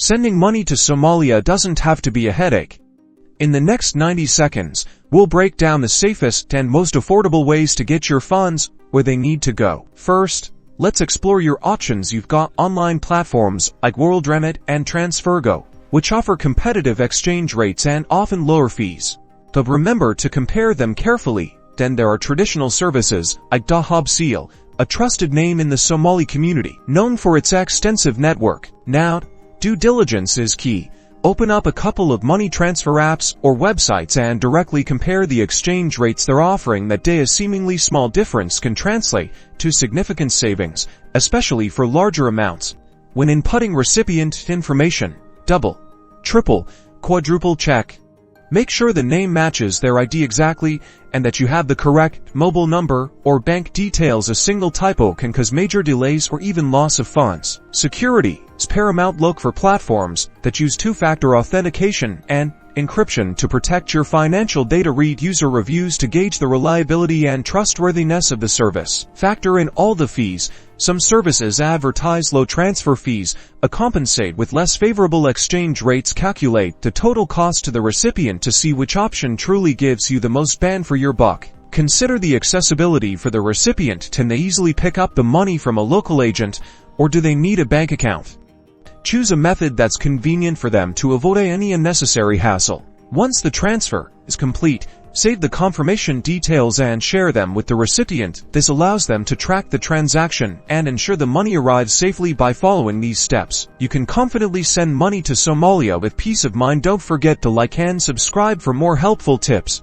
Sending money to Somalia doesn't have to be a headache. In the next 90 seconds, we'll break down the safest and most affordable ways to get your funds where they need to go. First, let's explore your options. You've got online platforms like WorldRemit and TransferGo, which offer competitive exchange rates and often lower fees. But remember to compare them carefully. Then there are traditional services like Dahabsil, a trusted name in the Somali community, known for its extensive network. Now, due diligence is key. Open up a couple of money transfer apps or websites and directly compare the exchange rates they're offering. That day a seemingly small difference can translate to significant savings, especially for larger amounts. When inputting recipient information, double, triple, quadruple check. Make sure the name matches their ID exactly and that you have the correct mobile number or bank details. A single typo can cause major delays or even loss of funds. Security is paramount. Look for platforms that use two-factor authentication and encryption to protect your financial data. Read user reviews to gauge the reliability and trustworthiness of the service. Factor in all the fees. Some services advertise low transfer fees, compensate with less favorable exchange rates. Calculate the total cost to the recipient to see which option truly gives you the most bang for your buck. Consider the accessibility for the recipient. Can they easily pick up the money from a local agent, or do they need a bank account? Choose a method that's convenient for them to avoid any unnecessary hassle. Once the transfer is complete, save the confirmation details and share them with the recipient. This allows them to track the transaction and ensure the money arrives safely. By following these steps, you can confidently send money to Somalia with peace of mind. Don't forget to like and subscribe for more helpful tips.